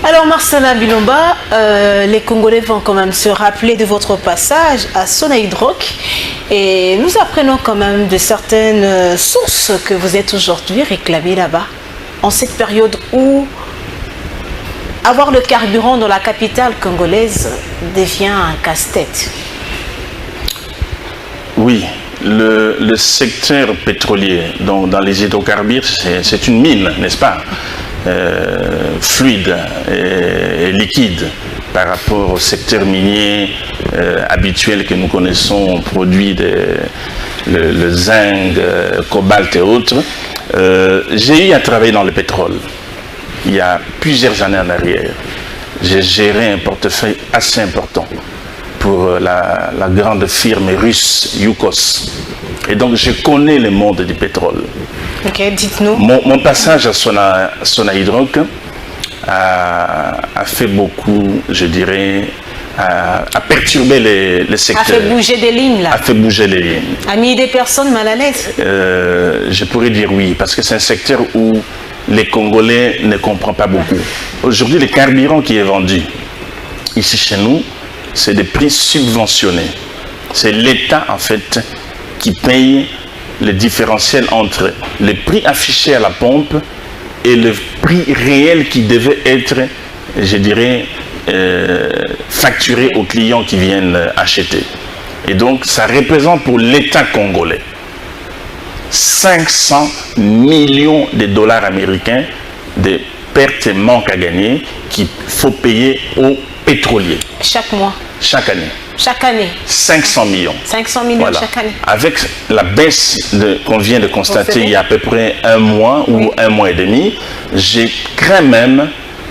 Alors Marcela Bilomba, les Congolais vont quand même se rappeler de votre passage à Sonaïdroc et nous apprenons quand même de certaines sources que vous êtes aujourd'hui réclamé là-bas, en cette période où avoir le carburant dans la capitale congolaise devient un casse-tête. Oui, le secteur pétrolier, donc dans les hydrocarbures, c'est une mine, n'est-ce pas? Fluide et liquide par rapport au secteur minier habituel que nous connaissons. On produit le zinc, cobalt et autres. J'ai eu à travailler dans le pétrole il y a plusieurs années en arrière. J'ai géré un portefeuille assez important pour la grande firme russe Yukos. Et donc je connais le monde du pétrole. Ok, dites-nous. Mon passage à Sonaïdroc a fait beaucoup, je dirais, a perturbé les secteurs. A fait bouger des lignes là. A fait bouger les lignes. A mis des personnes mal à l'aise. Je pourrais dire oui, parce que c'est un secteur où les Congolais ne comprennent pas beaucoup. Aujourd'hui, le carburant qui est vendu ici chez nous, c'est des prix subventionnés. C'est l'État en fait qui paye le différentiel entre le prix affiché à la pompe et le prix réel qui devait être, je dirais, facturé aux clients qui viennent acheter. Et donc, ça représente pour l'État congolais 500 millions de dollars américains de pertes et manques à gagner qu'il faut payer aux pétroliers. Chaque mois. Chaque année. Chaque année. 500 millions. 500 millions voilà. Chaque année. Avec la baisse qu'on vient de constater il y a à peu près un mois ou un mois et demi, je crains même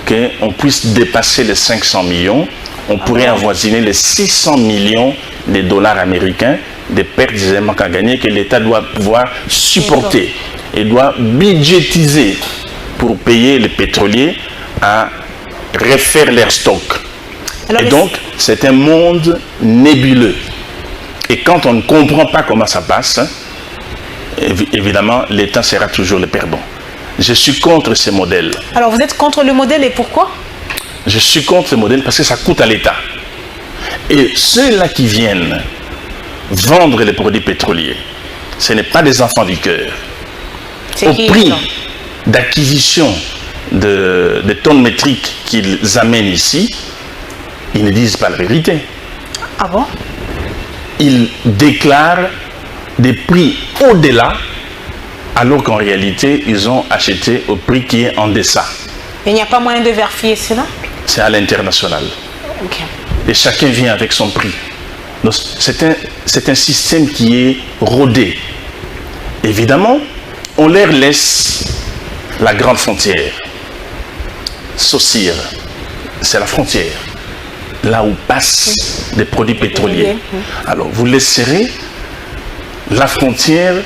qu'on puisse dépasser les 500 millions. On pourrait avoisiner les 600 millions de dollars américains de pertes et manques à gagner que l'État doit pouvoir supporter et doit budgétiser pour payer les pétroliers à refaire leur stock. Alors, et donc, c'est un monde nébuleux. Et quand on ne comprend pas comment ça passe, évidemment, l'État sera toujours le perdant. Je suis contre ce modèle. Alors, vous êtes contre le modèle et pourquoi? Je suis contre ce modèle parce que ça coûte à l'État. Et ceux-là qui viennent vendre les produits pétroliers, ce n'est pas des enfants du cœur. Au prix d'acquisition de tonnes métriques qu'ils amènent ici, ils ne disent pas la vérité. Ah bon? Ils déclarent des prix au-delà, alors qu'en réalité, ils ont acheté au prix qui est en deçà. Il n'y a pas moyen de vérifier cela? C'est à l'international. Okay. Et chacun vient avec son prix. C'est un système qui est rodé. Évidemment, on leur laisse la grande frontière. Saucire, c'est la frontière. Là où passent des produits pétroliers. Alors, vous laisserez la frontière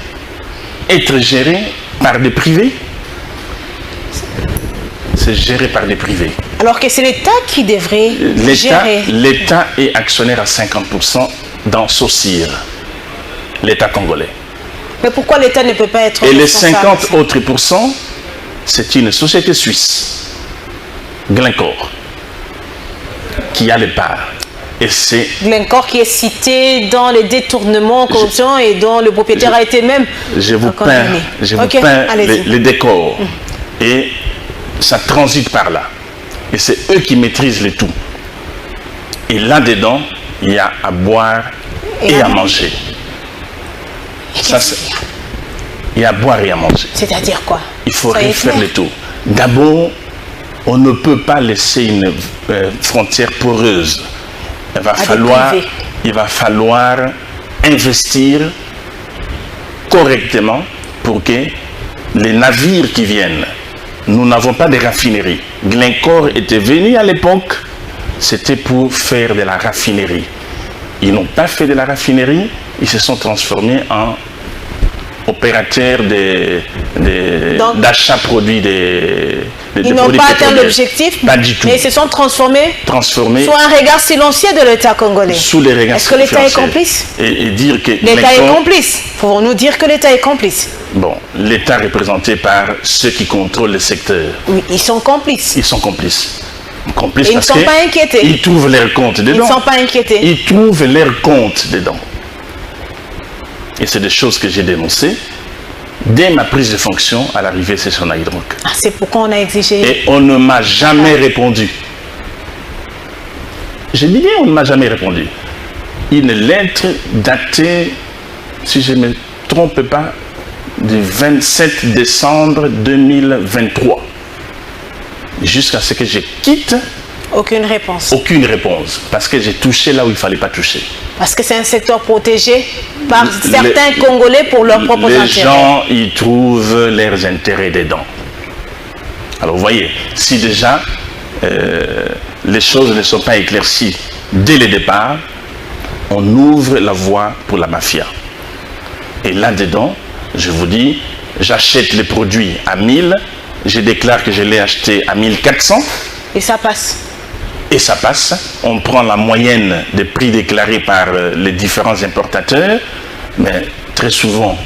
être gérée par des privés? C'est géré par des privés. Alors que c'est l'État qui devrait gérer. L'État est actionnaire à 50% dans Saucire, l'État congolais. Mais pourquoi l'État ne peut pas être... Et les 50 autres pourcents, c'est une société suisse, Glencore, qui a les parts. Et c'est Glencore qui est cité dans les détournements, corruption et dont le propriétaire a été même... Je vous peins les décors. Et ça transite par là. Et c'est eux qui maîtrisent le tout. Et là-dedans, il y a à boire et à manger. Il y a à boire et à manger. C'est-à-dire quoi? Il faut refaire le tout. D'abord, on ne peut pas laisser une frontière poreuse. Il va falloir investir correctement pour que les navires qui viennent, nous n'avons pas de raffinerie. Glencore était venu à l'époque, c'était pour faire de la raffinerie. Ils n'ont pas fait de la raffinerie, ils se sont transformés en opérateurs d'achat produits ils n'ont pas atteint l'objectif, pas du tout. Mais ils se sont transformés sous un regard silencieux de l'État congolais. Sous les regards Est-ce que l'État est complice? Et dire que l'État est complice. Pouvons-nous dire que l'État est complice? Bon, l'État représenté par ceux qui contrôlent le secteur. Oui, ils sont complices. Ils sont complices. Complices Et ils ne sont pas inquiétés. Ils trouvent leur compte dedans. Ils ne sont pas inquiétés. Ils trouvent leur compte dedans. Et c'est des choses que j'ai dénoncées dès ma prise de fonction à l'arrivée de Sonaïdroc. Ah, c'est pourquoi on a exigé. Et on ne m'a jamais répondu. J'ai dit bien, on ne m'a jamais répondu. Une lettre datée, si je ne me trompe pas, du 27 décembre 2023. Jusqu'à ce que je quitte. Aucune réponse. Aucune réponse. Parce que j'ai touché là où il ne fallait pas toucher. Parce que c'est un secteur protégé par certains Congolais pour leurs propres intérêts. Les gens y trouvent leurs intérêts dedans. Alors vous voyez, si déjà les choses ne sont pas éclaircies dès le départ, on ouvre la voie pour la mafia. Et là-dedans, je vous dis, j'achète les produits à 1000, je déclare que je l'ai acheté à 1400. Et ça passe. Et ça passe. On prend la moyenne des prix déclarés par les différents importateurs, mais très souvent,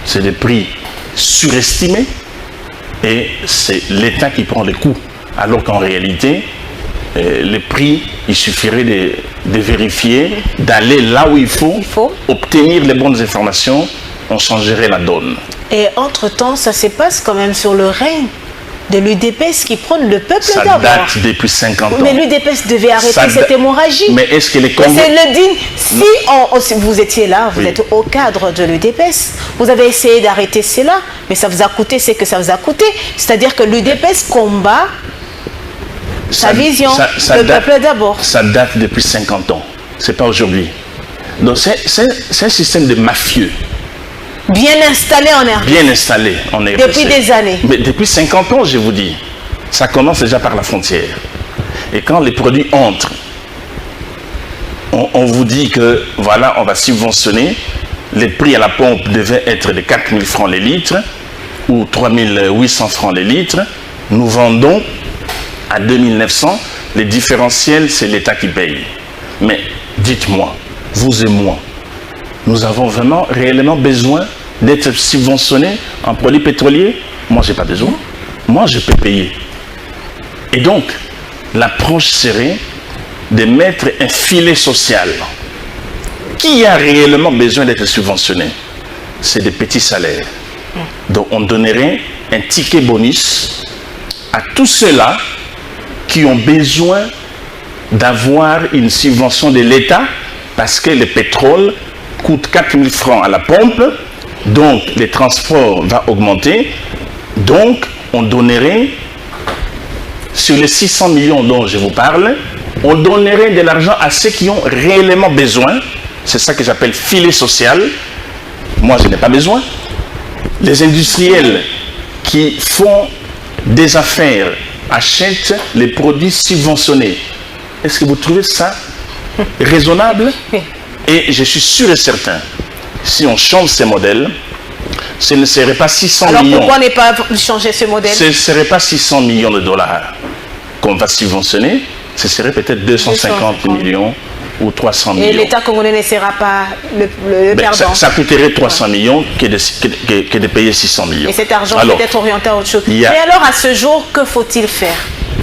c'est des prix surestimés et c'est l'État qui prend les coûts. Alors qu'en réalité, les prix, il suffirait de vérifier, d'aller là où il faut, obtenir les bonnes informations, on changerait la donne. Et entre-temps, ça se passe quand même sur le règne de l'UDPS qui prône le peuple d'abord. Ça date depuis 50 ans. Mais l'UDPS devait arrêter cette hémorragie. Mais est-ce que les Congolais... C'est le digne. Si vous étiez là, vous êtes au cadre de l'UDPS, vous avez essayé d'arrêter cela, mais ça vous a coûté ce que ça vous a coûté. C'est-à-dire que l'UDPS combat sa vision, le peuple d'abord. Ça date depuis 50 ans. C'est pas aujourd'hui. Donc c'est un système de mafieux. Bien installé en RDC. Bien installé en RDC. Depuis des années. Mais depuis 50 ans, je vous dis. Ça commence déjà par la frontière. Et quand les produits entrent, on vous dit que, voilà, on va subventionner. Les prix à la pompe devaient être de 4 000 francs les litres ou 3 800 francs les litres. Nous vendons à 2 900. Les différentiels, c'est l'État qui paye. Mais dites-moi, vous et moi, nous avons vraiment, réellement besoin d'être subventionnés en produits pétroliers? Moi, je n'ai pas besoin. Moi, je peux payer. Et donc, l'approche serait de mettre un filet social. Qui a réellement besoin d'être subventionné? C'est des petits salaires. Donc, on donnerait un ticket bonus à tous ceux-là qui ont besoin d'avoir une subvention de l'État parce que le pétrole coûte 4 000 francs à la pompe, donc les transports vont augmenter, donc on donnerait, sur les 600 millions dont je vous parle, on donnerait de l'argent à ceux qui ont réellement besoin. C'est ça que j'appelle filet social. Moi, je n'ai pas besoin. Les industriels qui font des affaires achètent les produits subventionnés. Est-ce que vous trouvez ça raisonnable? Et je suis sûr et certain, si on change ces modèles, ce ne serait pas 600 millions. Alors pourquoi ne pas changer ce modèle? Ce ne serait pas 600 millions de dollars qu'on va subventionner, ce serait peut-être 250 millions ou 300 millions. Et l'État congolais ne sera pas le perdant. Ça coûterait 300 millions que de payer 600 millions. Et cet argent peut être orienté à autre chose. Mais alors, à ce jour, que faut-il faire?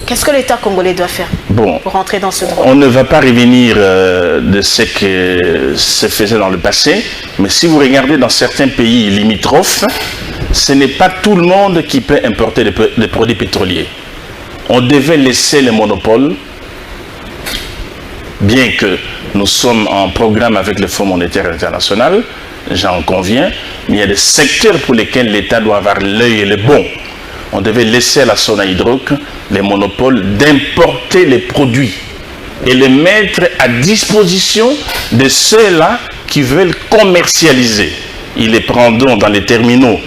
Qu'est-ce que l'État congolais doit faire pour rentrer dans ce droit? On ne va pas revenir de ce que se faisait dans le passé, mais si vous regardez dans certains pays limitrophes, ce n'est pas tout le monde qui peut importer des produits pétroliers. On devait laisser le monopole, bien que nous sommes en programme avec le Fonds monétaire international, j'en conviens, mais il y a des secteurs pour lesquels l'État doit avoir l'œil et le bon. On devait laisser à la Sonaïdroc les monopoles d'importer les produits et les mettre à disposition de ceux-là qui veulent commercialiser. Ils les prendront dans les terminaux.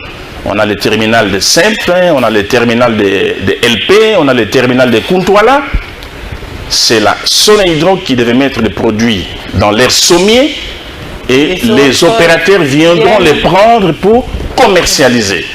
On a le terminal de Saint-Pin, on a le terminal de LP, on a le terminal de Kuntwala. C'est la Sonaïdroc qui devait mettre les produits dans l'air sommier et les opérateurs viendront les prendre pour commercialiser.